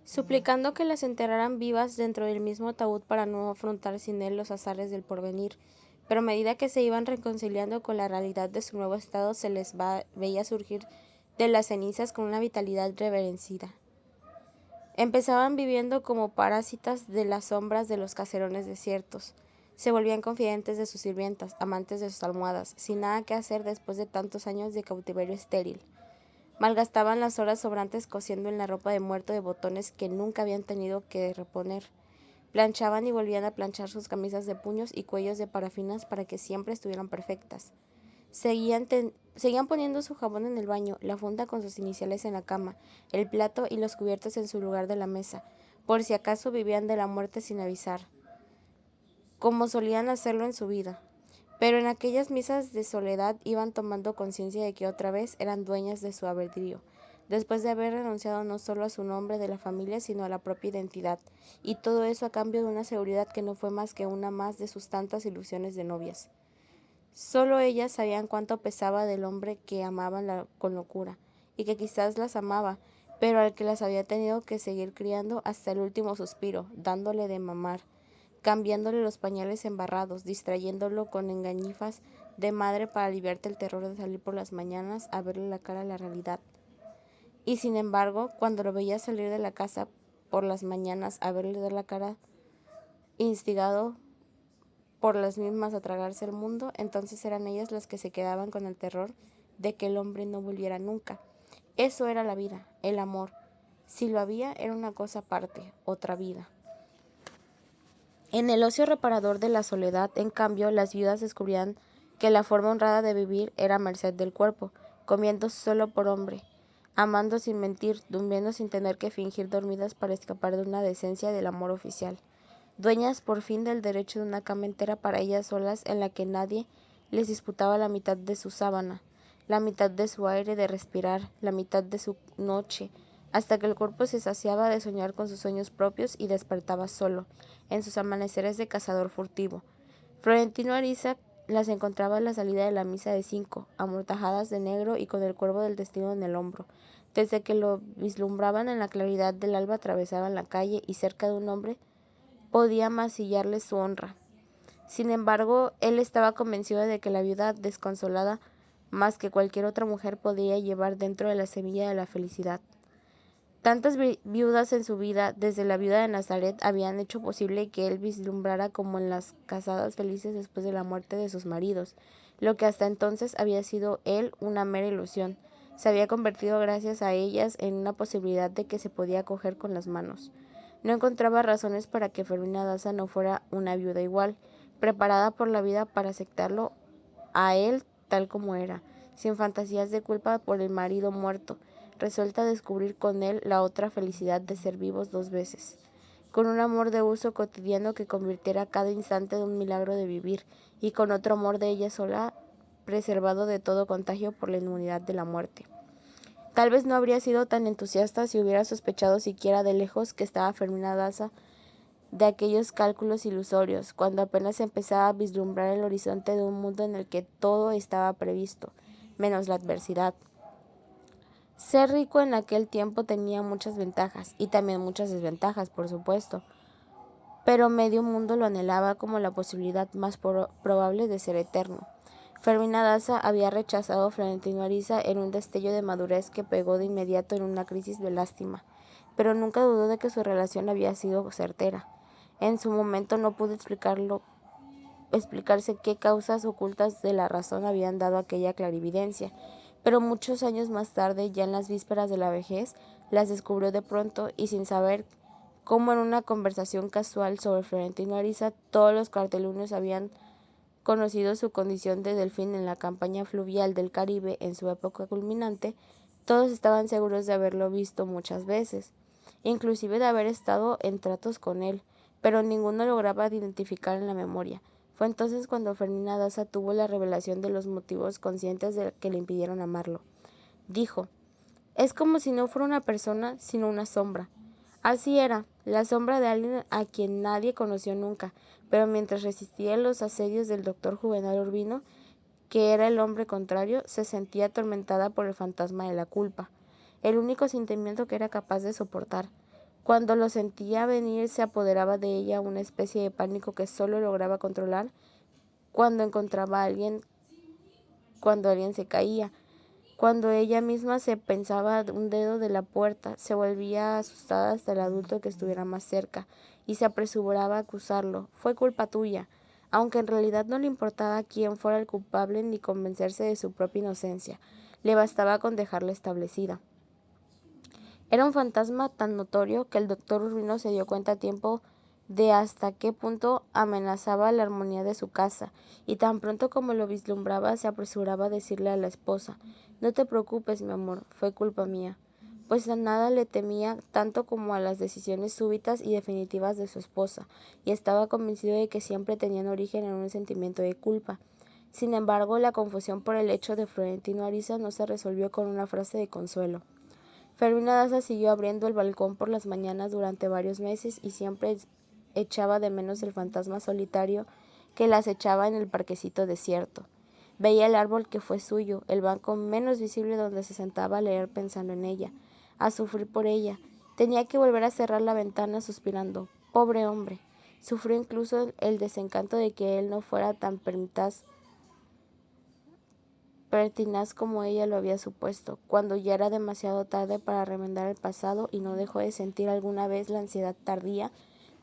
suplicando que las enterraran vivas dentro del mismo ataúd para no afrontar sin él los azares del porvenir. Pero a medida que se iban reconciliando con la realidad de su nuevo estado, se les veía surgir de las cenizas con una vitalidad reverencida. Empezaban viviendo como parásitas de las sombras de los caserones desiertos. Se volvían confidentes de sus sirvientas, amantes de sus almohadas, sin nada que hacer después de tantos años de cautiverio estéril. Malgastaban las horas sobrantes cosiendo en la ropa de muerto de botones que nunca habían tenido que reponer. Planchaban y volvían a planchar sus camisas de puños y cuellos de parafinas para que siempre estuvieran perfectas. Seguían poniendo su jabón en el baño, la funda con sus iniciales en la cama, el plato y los cubiertos en su lugar de la mesa, por si acaso vivían de la muerte sin avisar, como solían hacerlo en su vida. Pero en aquellas misas de soledad iban tomando conciencia de que otra vez eran dueñas de su albedrío, después de haber renunciado no solo a su nombre de la familia, sino a la propia identidad, y todo eso a cambio de una seguridad que no fue más que una más de sus tantas ilusiones de novias. Solo ellas sabían cuánto pesaba del hombre que amaban con locura, y que quizás las amaba, pero al que las había tenido que seguir criando hasta el último suspiro, dándole de mamar, cambiándole los pañales embarrados, distrayéndolo con engañifas de madre para aliviarte el terror de salir por las mañanas a verle la cara a la realidad. Y sin embargo, cuando lo veía salir de la casa por las mañanas a verle dar la cara, instigado por las mismas a tragarse el mundo, entonces eran ellas las que se quedaban con el terror de que el hombre no volviera nunca. Eso era la vida, el amor. Si lo había, era una cosa aparte, otra vida. En el ocio reparador de la soledad, en cambio, las viudas descubrían que la forma honrada de vivir era merced del cuerpo, comiendo solo por hombre, amando sin mentir, durmiendo sin tener que fingir dormidas para escapar de una decencia del amor oficial, dueñas por fin del derecho de una cama entera para ellas solas en la que nadie les disputaba la mitad de su sábana, la mitad de su aire de respirar, la mitad de su noche, hasta que el cuerpo se saciaba de soñar con sus sueños propios y despertaba solo, en sus amaneceres de cazador furtivo. Florentino Ariza las encontraba a la salida de la misa de 5, amortajadas de negro y con el cuervo del destino en el hombro. Desde que lo vislumbraban en la claridad del alba atravesaban la calle y cerca de un hombre podía mancillarle su honra. Sin embargo, él estaba convencido de que la viuda desconsolada, más que cualquier otra mujer, podía llevar dentro de la semilla de la felicidad. Tantas viudas en su vida, desde la viuda de Nazaret, habían hecho posible que él vislumbrara como en las casadas felices después de la muerte de sus maridos, lo que hasta entonces había sido él una mera ilusión. Se había convertido gracias a ellas en una posibilidad de que se podía coger con las manos. No encontraba razones para que Fermina Daza no fuera una viuda igual, preparada por la vida para aceptarlo a él tal como era, sin fantasías de culpa por el marido muerto, resuelta a descubrir con él la otra felicidad de ser vivos 2 veces, con un amor de uso cotidiano que convirtiera cada instante en un milagro de vivir, y con otro amor de ella sola, preservado de todo contagio por la inmunidad de la muerte. Tal vez no habría sido tan entusiasta si hubiera sospechado siquiera de lejos que estaba Fermina Daza de aquellos cálculos ilusorios, cuando apenas empezaba a vislumbrar el horizonte de un mundo en el que todo estaba previsto, menos la adversidad. Ser rico en aquel tiempo tenía muchas ventajas, y también muchas desventajas, por supuesto, pero medio mundo lo anhelaba como la posibilidad más probable de ser eterno. Fermina Daza había rechazado a Florentino Ariza en un destello de madurez que pegó de inmediato en una crisis de lástima, pero nunca dudó de que su relación había sido certera. En su momento no pudo explicarse qué causas ocultas de la razón habían dado aquella clarividencia, pero muchos años más tarde, ya en las vísperas de la vejez, las descubrió de pronto y sin saber cómo en una conversación casual sobre Florentino Ariza todos los cartelunos habían conocido su condición de delfín en la campaña fluvial del Caribe en su época culminante, todos estaban seguros de haberlo visto muchas veces, inclusive de haber estado en tratos con él, pero ninguno lograba identificar en la memoria. Fue entonces cuando Fermina Daza tuvo la revelación de los motivos conscientes de que le impidieron amarlo. Dijo: es como si no fuera una persona, sino una sombra. Así era, la sombra de alguien a quien nadie conoció nunca, pero mientras resistía los asedios del doctor Juvenal Urbino, que era el hombre contrario, se sentía atormentada por el fantasma de la culpa, el único sentimiento que era capaz de soportar. Cuando lo sentía venir, se apoderaba de ella una especie de pánico que solo lograba controlar cuando encontraba a alguien, cuando alguien se caía. Cuando ella misma se pensaba un dedo de la puerta, se volvía asustada hasta el adulto que estuviera más cerca y se apresuraba a acusarlo. Fue culpa tuya, aunque en realidad no le importaba quién fuera el culpable ni convencerse de su propia inocencia. Le bastaba con dejarla establecida. Era un fantasma tan notorio que el doctor Urbino se dio cuenta a tiempo de hasta qué punto amenazaba la armonía de su casa, y tan pronto como lo vislumbraba se apresuraba a decirle a la esposa: «No te preocupes, mi amor, fue culpa mía», pues a nada le temía tanto como a las decisiones súbitas y definitivas de su esposa, y estaba convencido de que siempre tenían origen en un sentimiento de culpa. Sin embargo, la confusión por el hecho de Florentino Ariza no se resolvió con una frase de consuelo. Fermina Daza siguió abriendo el balcón por las mañanas durante varios meses y siempre echaba de menos el fantasma solitario que la acechaba en el parquecito desierto. Veía el árbol que fue suyo, el banco menos visible donde se sentaba a leer pensando en ella, a sufrir por ella. Tenía que volver a cerrar la ventana suspirando. Pobre hombre. Sufrió incluso el desencanto de que él no fuera tan pertinaz como ella lo había supuesto, cuando ya era demasiado tarde para remendar el pasado, y no dejó de sentir alguna vez la ansiedad tardía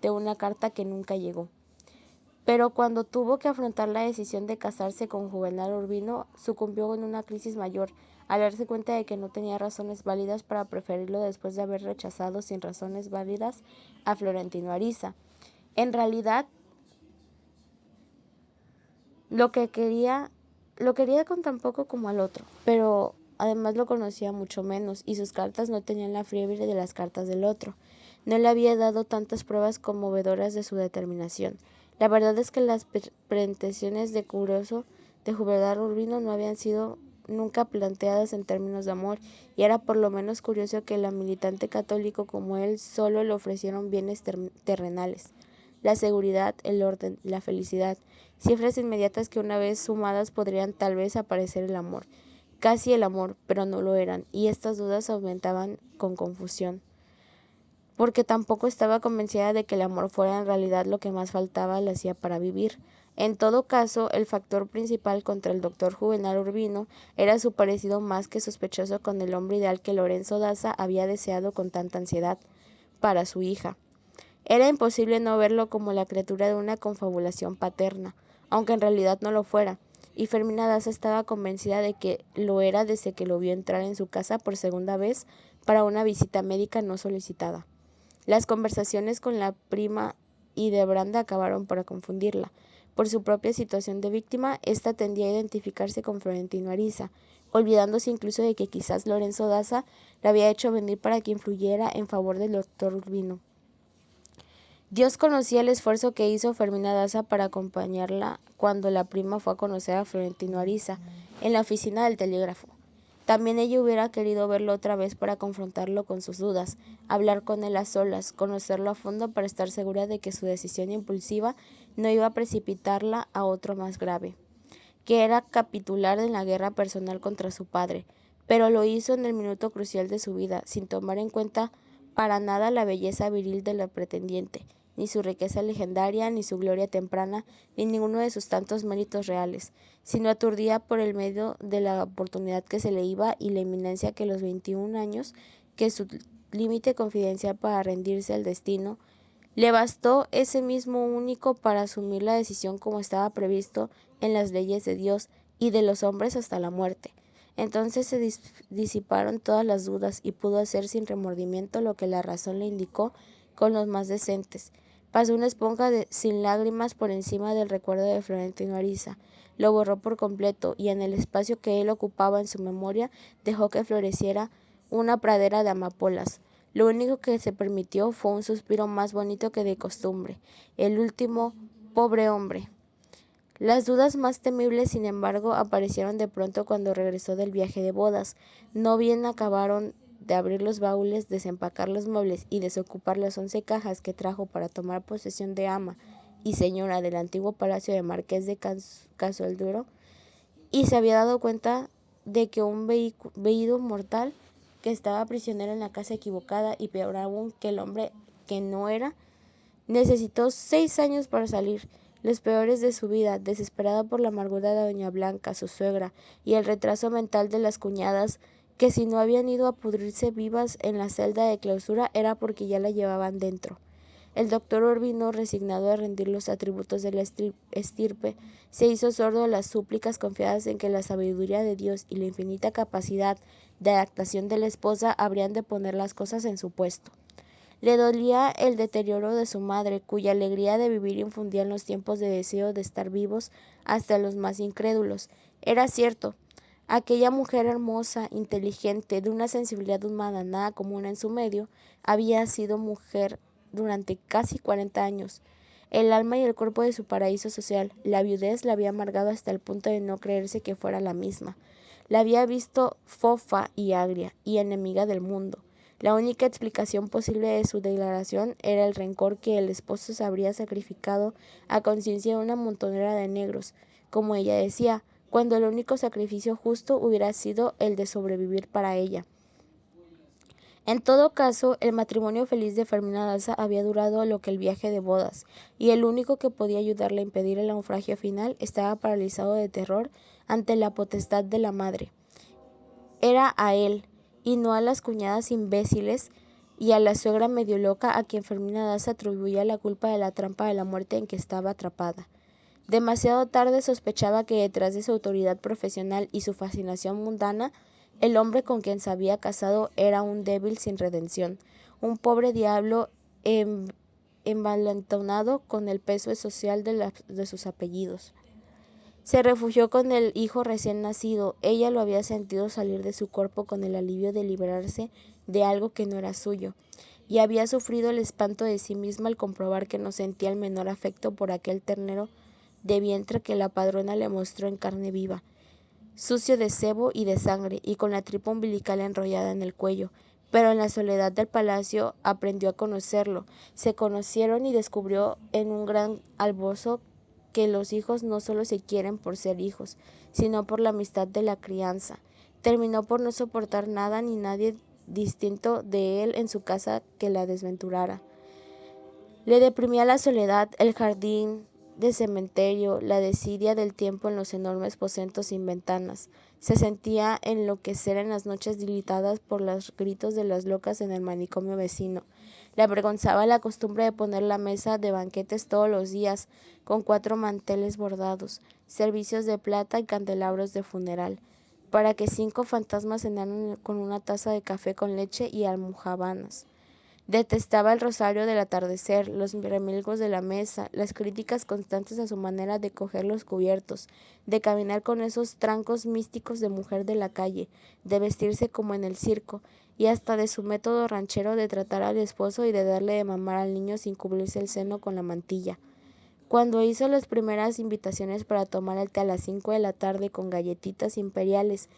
de una carta que nunca llegó. Pero cuando tuvo que afrontar la decisión de casarse con Juvenal Urbino, sucumbió en una crisis mayor, al darse cuenta de que no tenía razones válidas para preferirlo después de haber rechazado sin razones válidas a Florentino Ariza. En realidad, lo quería con tan poco como al otro, pero además lo conocía mucho menos, y sus cartas no tenían la fiebre de las cartas del otro. No le había dado tantas pruebas conmovedoras de su determinación. La verdad es que las pretensiones de curioso de Juvenal Urbino no habían sido nunca planteadas en términos de amor, y era por lo menos curioso que la militante católico como él solo le ofrecieron bienes terrenales: la seguridad, el orden, la felicidad, cifras inmediatas que una vez sumadas podrían tal vez aparecer el amor, casi el amor, pero no lo eran, y estas dudas aumentaban con confusión, porque tampoco estaba convencida de que el amor fuera en realidad lo que más faltaba le hacía para vivir. En todo caso, el factor principal contra el doctor Juvenal Urbino era su parecido más que sospechoso con el hombre ideal que Lorenzo Daza había deseado con tanta ansiedad para su hija. Era imposible no verlo como la criatura de una confabulación paterna, aunque en realidad no lo fuera, y Fermina Daza estaba convencida de que lo era desde que lo vio entrar en su casa por segunda vez para una visita médica no solicitada. Las conversaciones con la prima y de Branda acabaron por confundirla. Por su propia situación de víctima, ésta tendía a identificarse con Florentino Ariza, olvidándose incluso de que quizás Lorenzo Daza la había hecho venir para que influyera en favor del doctor Urbino. Dios conocía el esfuerzo que hizo Fermina Daza para acompañarla cuando la prima fue a conocer a Florentino Ariza en la oficina del telégrafo. También ella hubiera querido verlo otra vez para confrontarlo con sus dudas, hablar con él a solas, conocerlo a fondo para estar segura de que su decisión impulsiva no iba a precipitarla a otro más grave, que era capitular en la guerra personal contra su padre, pero lo hizo en el minuto crucial de su vida, sin tomar en cuenta para nada la belleza viril de la pretendiente, ni su riqueza legendaria, ni su gloria temprana, ni ninguno de sus tantos méritos reales, sino aturdida por el medio de la oportunidad que se le iba y la inminencia que los 21 años, que su límite confidencial para rendirse al destino, le bastó ese mismo único para asumir la decisión como estaba previsto en las leyes de Dios y de los hombres hasta la muerte. Entonces se disiparon todas las dudas y pudo hacer sin remordimiento lo que la razón le indicó con los más decentes. Pasó una esponja sin lágrimas por encima del recuerdo de Florentino Ariza, lo borró por completo, y en el espacio que él ocupaba en su memoria dejó que floreciera una pradera de amapolas. Lo único que se permitió fue un suspiro más bonito que de costumbre, el último: pobre hombre. Las dudas más temibles, sin embargo, aparecieron de pronto cuando regresó del viaje de bodas. No bien acabaron de abrir los baúles, desempacar los muebles y desocupar las 11 cajas que trajo para tomar posesión de ama y señora del antiguo palacio de Marqués de Casualduro, y se había dado cuenta de que un veído mortal que estaba prisionero en la casa equivocada y peor aún que el hombre que no era. Necesitó 6 años para salir, los peores de su vida, desesperada por la amargura de doña Blanca, su suegra, y el retraso mental de las cuñadas, que si no habían ido a pudrirse vivas en la celda de clausura era porque ya la llevaban dentro. El doctor Urbino, resignado a rendir los atributos de la estirpe, se hizo sordo a las súplicas confiadas en que la sabiduría de Dios y la infinita capacidad de adaptación de la esposa habrían de poner las cosas en su puesto. Le dolía el deterioro de su madre, cuya alegría de vivir infundía en los tiempos de deseo de estar vivos hasta los más incrédulos. Era cierto, aquella mujer hermosa, inteligente, de una sensibilidad humana nada común en su medio, había sido mujer durante casi 40 años. El alma y el cuerpo de su paraíso social, la viudez la había amargado hasta el punto de no creerse que fuera la misma. La había visto fofa y agria, y enemiga del mundo. La única explicación posible de su declaración era el rencor que el esposo se habría sacrificado a conciencia de una montonera de negros, como ella decía, cuando el único sacrificio justo hubiera sido el de sobrevivir para ella. En todo caso, el matrimonio feliz de Fermina Daza había durado lo que el viaje de bodas, y el único que podía ayudarle a impedir el naufragio final estaba paralizado de terror ante la potestad de la madre. Era a él, y no a las cuñadas imbéciles y a la suegra medio loca a quien Fermina Daza atribuía la culpa de la trampa de la muerte en que estaba atrapada. Demasiado tarde sospechaba que detrás de su autoridad profesional y su fascinación mundana, el hombre con quien se había casado era un débil sin redención, un pobre diablo envalentonado con el peso social de sus apellidos. Se refugió con el hijo recién nacido. Ella lo había sentido salir de su cuerpo con el alivio de liberarse de algo que no era suyo, y había sufrido el espanto de sí misma al comprobar que no sentía el menor afecto por aquel ternero de vientre que la padrona le mostró en carne viva, sucio de sebo y de sangre, y con la tripa umbilical enrollada en el cuello. Pero en la soledad del palacio aprendió a conocerlo. Se conocieron y descubrió en un gran albozo que los hijos no solo se quieren por ser hijos, sino por la amistad de la crianza. Terminó por no soportar nada ni nadie distinto de él en su casa que la desventurara. Le deprimía la soledad, el jardín de cementerio, la desidia del tiempo en los enormes aposentos sin ventanas. Se sentía enloquecer en las noches dilatadas por los gritos de las locas en el manicomio vecino. Le avergonzaba la costumbre de poner la mesa de banquetes todos los días, con 4 manteles bordados, servicios de plata y candelabros de funeral, para que 5 fantasmas cenaran con una taza de café con leche y almojábanas. Detestaba el rosario del atardecer, los remilgos de la mesa, las críticas constantes a su manera de coger los cubiertos, de caminar con esos trancos místicos de mujer de la calle, de vestirse como en el circo, y hasta de su método ranchero de tratar al esposo y de darle de mamar al niño sin cubrirse el seno con la mantilla. Cuando hizo las primeras invitaciones para tomar el té a las 5 de la tarde con galletitas imperiales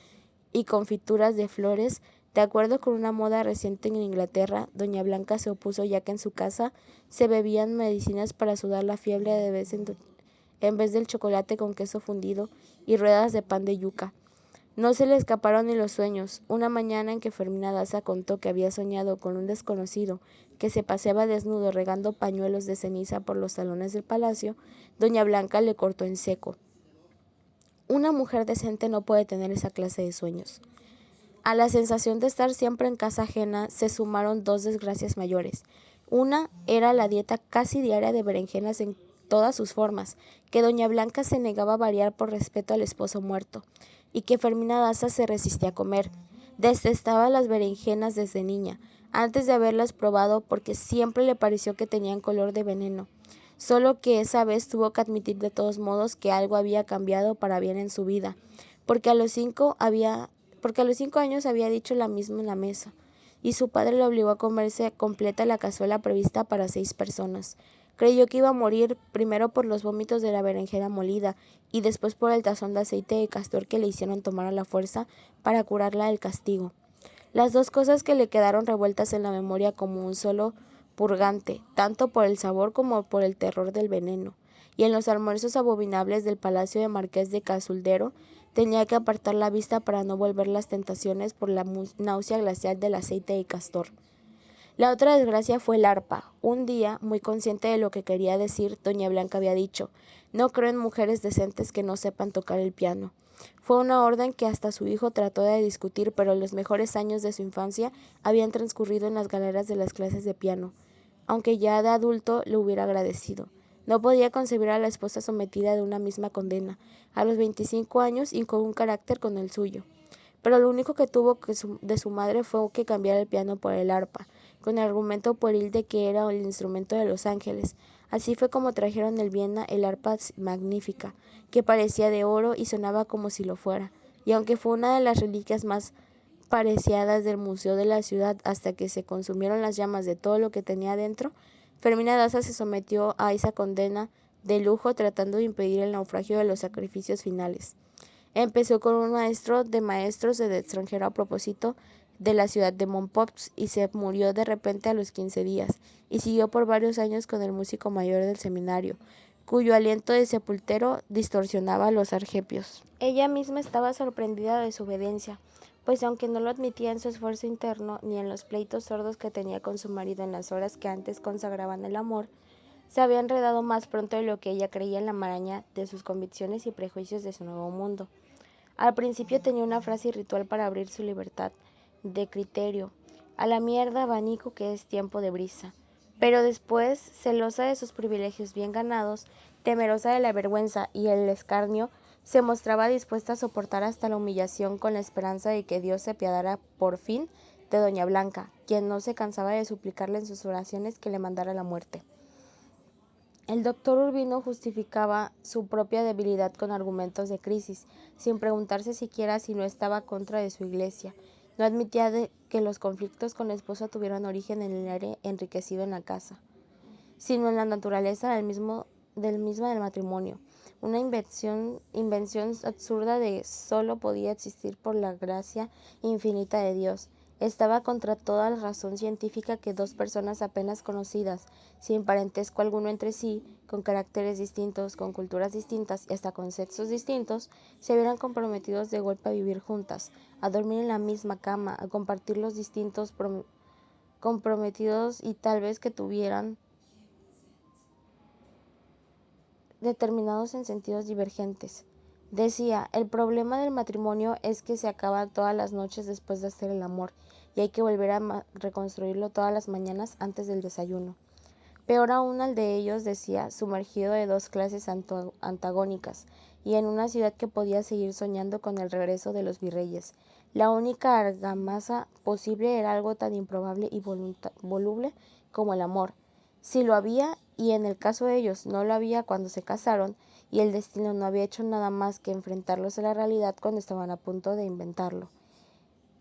y confituras de flores, de acuerdo con una moda reciente en Inglaterra, doña Blanca se opuso, ya que en su casa se bebían medicinas para sudar la fiebre en vez del chocolate con queso fundido y ruedas de pan de yuca. No se le escaparon ni los sueños. Una mañana en que Fermina Daza contó que había soñado con un desconocido que se paseaba desnudo regando pañuelos de ceniza por los salones del palacio, doña Blanca le cortó en seco. Una mujer decente no puede tener esa clase de sueños. A la sensación de estar siempre en casa ajena se sumaron 2 desgracias mayores. Una era la dieta casi diaria de berenjenas en todas sus formas, que doña Blanca se negaba a variar por respeto al esposo muerto, y que Fermina Daza se resistía a comer. Detestaba las berenjenas desde niña, antes de haberlas probado, porque siempre le pareció que tenían color de veneno. Solo que esa vez tuvo que admitir de todos modos que algo había cambiado para bien en su vida, porque a los 5 años había dicho la misma en la mesa, y su padre le obligó a comerse completa la cazuela prevista para 6 personas. Creyó que iba a morir, primero por los vómitos de la berenjena molida, y después por el tazón de aceite de castor que le hicieron tomar a la fuerza para curarla del castigo. Las 2 cosas que le quedaron revueltas en la memoria como un solo purgante, tanto por el sabor como por el terror del veneno. Y en los almuerzos abominables del palacio de Marqués de Casuldero, Tenía que apartar la vista para no volver las tentaciones por la náusea glacial del aceite de castor. La otra desgracia fue el arpa. Un día, muy consciente de lo que quería decir, doña Blanca había dicho: «No creo en mujeres decentes que no sepan tocar el piano». Fue una orden que hasta su hijo trató de discutir, pero los mejores años de su infancia habían transcurrido en las galeras de las clases de piano. Aunque ya de adulto lo hubiera agradecido. No podía concebir a la esposa sometida de una misma condena, a los 25 años y con un carácter con el suyo. Pero lo único que tuvo de su madre fue que cambiara el piano por el arpa, con el argumento pueril de que era el instrumento de los ángeles. Así fue como trajeron del Viena el arpa magnífica, que parecía de oro y sonaba como si lo fuera, y aunque fue una de las reliquias más preciadas del museo de la ciudad hasta que se consumieron las llamas de todo lo que tenía dentro, Fermina Daza se sometió a esa condena de lujo tratando de impedir el naufragio de los sacrificios finales. Empezó con un maestro de maestros del extranjero a propósito de la ciudad de Montpaux y se murió de repente a los 15 días, y siguió por varios años con el músico mayor del seminario, cuyo aliento de sepultero distorsionaba los arpegios. Ella misma estaba sorprendida de su obediencia, pues aunque no lo admitía en su esfuerzo interno ni en los pleitos sordos que tenía con su marido en las horas que antes consagraban el amor, se había enredado más pronto de lo que ella creía en la maraña de sus convicciones y prejuicios de su nuevo mundo. Al principio tenía una frase ritual para abrir su libertad de criterio: «A la mierda, abanico, que es tiempo de brisa». Pero después, celosa de sus privilegios bien ganados, temerosa de la vergüenza y el escarnio, se mostraba dispuesta a soportar hasta la humillación con la esperanza de que Dios se apiadara por fin de doña Blanca, quien no se cansaba de suplicarle en sus oraciones que le mandara la muerte. El doctor Urbino justificaba su propia debilidad con argumentos de crisis, sin preguntarse siquiera si no estaba contra de su iglesia. No admitía que los conflictos con la esposa tuvieran origen en el aire enriquecido en la casa, sino en la naturaleza del matrimonio, una invención absurda de solo podía existir por la gracia infinita de Dios. Estaba contra toda la razón científica que dos personas apenas conocidas, sin parentesco alguno entre sí, con caracteres distintos, con culturas distintas y hasta con sexos distintos, se vieran comprometidos de golpe a vivir juntas, a dormir en la misma cama, a compartir los distintos comprometidos y tal vez que tuvieran determinados en sentidos divergentes. Decía: «El problema del matrimonio es que se acaba todas las noches después de hacer el amor, y hay que volver a reconstruirlo todas las mañanas antes del desayuno». Peor aún al de ellos, decía, sumergido de dos clases antagónicas, y en una ciudad que podía seguir soñando con el regreso de los virreyes. La única argamasa posible era algo tan improbable y voluble como el amor. Si lo había, y en el caso de ellos no lo había cuando se casaron, y el destino no había hecho nada más que enfrentarlos a la realidad cuando estaban a punto de inventarlo.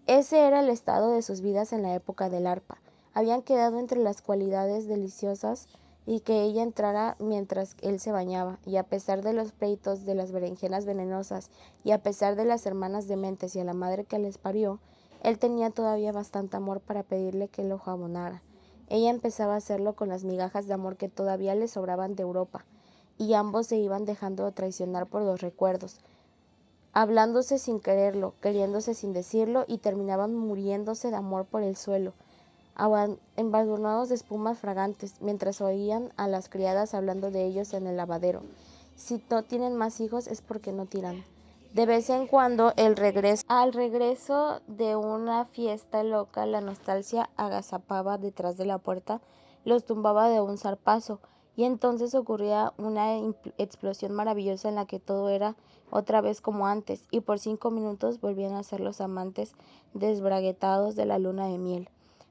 Ese era el estado de sus vidas en la época del arpa. Habían quedado entre las cualidades deliciosas y que ella entrara mientras él se bañaba, y a pesar de los pleitos de las berenjenas venenosas, y a pesar de las hermanas dementes y a la madre que les parió, él tenía todavía bastante amor para pedirle que lo jabonara. Ella empezaba a hacerlo con las migajas de amor que todavía le sobraban de Europa, y ambos se iban dejando traicionar por los recuerdos, hablándose sin quererlo, queriéndose sin decirlo, y terminaban muriéndose de amor por el suelo, embadurnados de espumas fragantes, mientras oían a las criadas hablando de ellos en el lavadero. Si no tienen más hijos es porque no tiran. De vez en cuando, al regreso de una fiesta loca, la nostalgia agazapaba detrás de la puerta, los tumbaba de un zarpazo, y entonces ocurría una explosión maravillosa en la que todo era otra vez como antes, y por 5 minutos volvían a ser los amantes desbraguetados de la luna de miel.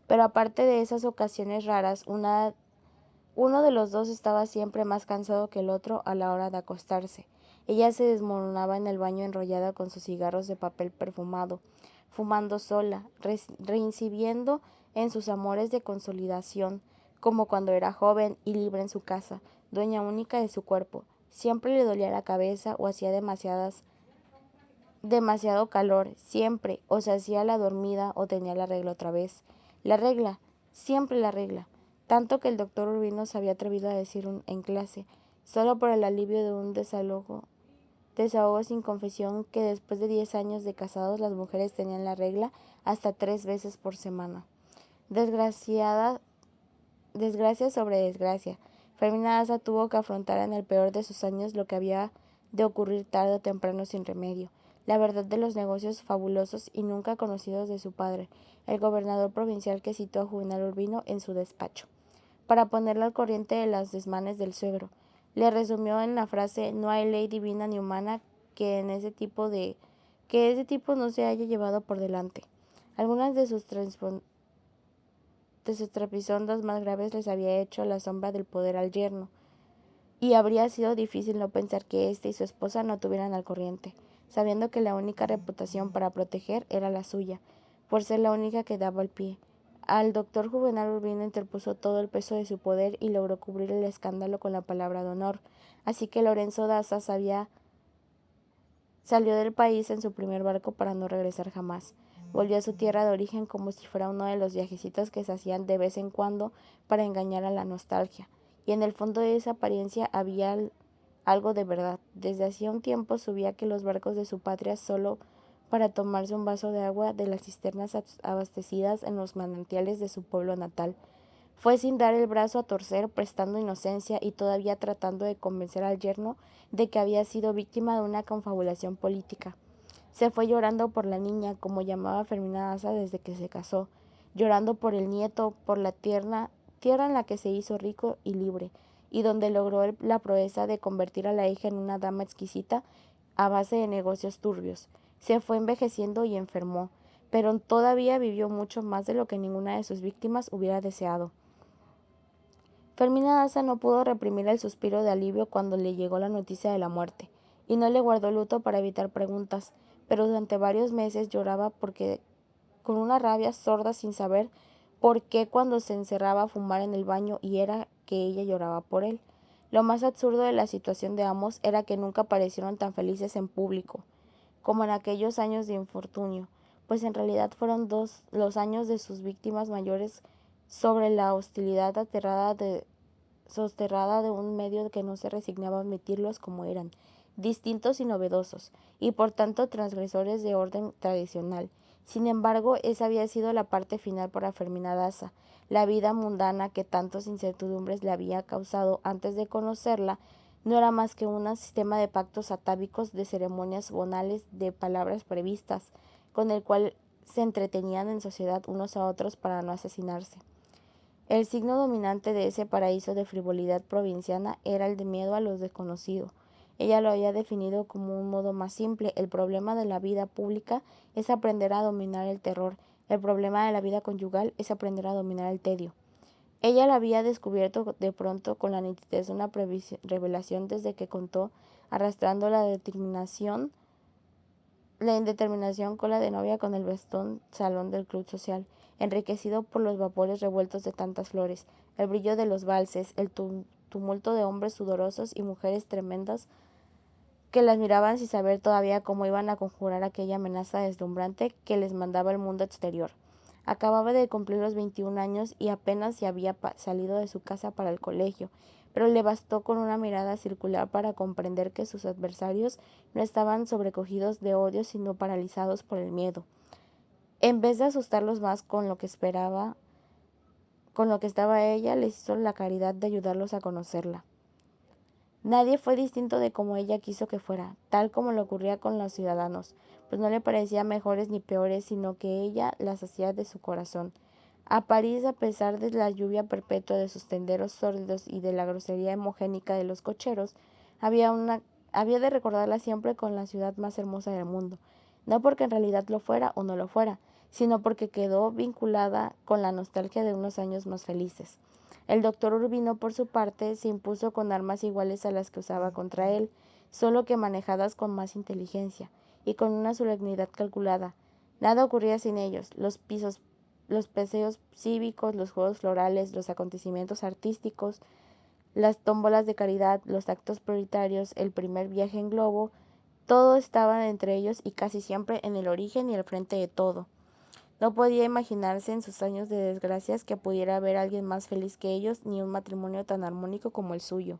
Pero aparte de esas ocasiones raras, uno de los dos estaba siempre más cansado que el otro a la hora de acostarse. Ella se desmoronaba en el baño enrollada con sus cigarros de papel perfumado, fumando sola, reincidiendo en sus amores de consolidación, como cuando era joven y libre en su casa, dueña única de su cuerpo. Siempre le dolía la cabeza o hacía demasiado calor, siempre, o se hacía la dormida o tenía la regla otra vez. La regla, siempre la regla, tanto que el doctor Urbino se había atrevido a decir en clase, solo por el alivio de un desalojo Desahogo sin confesión que después de 10 años de casados las mujeres tenían la regla hasta 3 veces por semana. Desgracia sobre desgracia. Fermina Daza tuvo que afrontar en el peor de sus años lo que había de ocurrir tarde o temprano sin remedio, la verdad de los negocios fabulosos y nunca conocidos de su padre, el gobernador provincial que citó a Juvenal Urbino en su despacho, para ponerlo al corriente de los desmanes del suegro. Le resumió en la frase: no hay ley divina ni humana que ese tipo no se haya llevado por delante. Algunas de sus trapisondas más graves les había hecho la sombra del poder al yerno, y habría sido difícil no pensar que éste y su esposa no tuvieran al corriente, sabiendo que la única reputación para proteger era la suya, por ser la única que daba el pie. Al doctor Juvenal Urbino interpuso todo el peso de su poder y logró cubrir el escándalo con la palabra de honor, así que Lorenzo Daza salió del país en su primer barco para no regresar jamás. Volvió a su tierra de origen como si fuera uno de los viajecitos que se hacían de vez en cuando para engañar a la nostalgia, y en el fondo de esa apariencia había algo de verdad. Desde hacía un tiempo subía que los barcos de su patria solo para tomarse un vaso de agua de las cisternas abastecidas en los manantiales de su pueblo natal. Fue sin dar el brazo a torcer, prestando inocencia y todavía tratando de convencer al yerno de que había sido víctima de una confabulación política. Se fue llorando por la niña, como llamaba Fermina Daza desde que se casó, llorando por el nieto, por la tierra en la que se hizo rico y libre, y donde logró la proeza de convertir a la hija en una dama exquisita a base de negocios turbios. Se fue envejeciendo y enfermó, pero todavía vivió mucho más de lo que ninguna de sus víctimas hubiera deseado. Fermina Daza no pudo reprimir el suspiro de alivio cuando le llegó la noticia de la muerte, y no le guardó luto para evitar preguntas, pero durante varios meses lloraba porque con una rabia sorda sin saber por qué cuando se encerraba a fumar en el baño y era que ella lloraba por él. Lo más absurdo de la situación de ambos era que nunca parecieron tan felices en público como en aquellos años de infortunio, pues en realidad fueron los años de sus víctimas mayores sobre la hostilidad sosterrada de un medio que no se resignaba a admitirlos como eran, distintos y novedosos, y por tanto transgresores de orden tradicional. Sin embargo, esa había sido la parte final para Fermina Daza. La vida mundana que tantas incertidumbres le había causado antes de conocerla no era más que un sistema de pactos atávicos, de ceremonias bonales, de palabras previstas, con el cual se entretenían en sociedad unos a otros para no asesinarse. El signo dominante de ese paraíso de frivolidad provinciana era el de miedo a lo desconocido. Ella lo había definido como un modo más simple: el problema de la vida pública es aprender a dominar el terror, el problema de la vida conyugal es aprender a dominar el tedio. Ella la había descubierto de pronto con la nitidez de una revelación desde que contó, arrastrando la indeterminación con la de novia con el vestón salón del club social, enriquecido por los vapores revueltos de tantas flores, el brillo de los valses, el tumulto de hombres sudorosos y mujeres tremendas que las miraban sin saber todavía cómo iban a conjurar aquella amenaza deslumbrante que les mandaba el mundo exterior. Acababa de cumplir los 21 años y apenas se había salido de su casa para el colegio, pero le bastó con una mirada circular para comprender que sus adversarios no estaban sobrecogidos de odio, sino paralizados por el miedo. En vez de asustarlos más con lo que estaba ella, les hizo la caridad de ayudarlos a conocerla. Nadie fue distinto de como ella quiso que fuera, tal como le ocurría con los ciudadanos, pues no le parecía mejores ni peores, sino que ella las hacía de su corazón. A París, a pesar de la lluvia perpetua de sus tenderos sórdidos y de la grosería hemogénica de los cocheros, había de recordarla siempre con la ciudad más hermosa del mundo, no porque en realidad lo fuera o no lo fuera, sino porque quedó vinculada con la nostalgia de unos años más felices. El doctor Urbino, por su parte, se impuso con armas iguales a las que usaba contra él, solo que manejadas con más inteligencia y con una solemnidad calculada. Nada ocurría sin ellos: los paseos cívicos, los juegos florales, los acontecimientos artísticos, las tómbolas de caridad, los actos prioritarios, el primer viaje en globo, todo estaba entre ellos y casi siempre en el origen y al frente de todo. No podía imaginarse en sus años de desgracias que pudiera haber alguien más feliz que ellos, ni un matrimonio tan armónico como el suyo.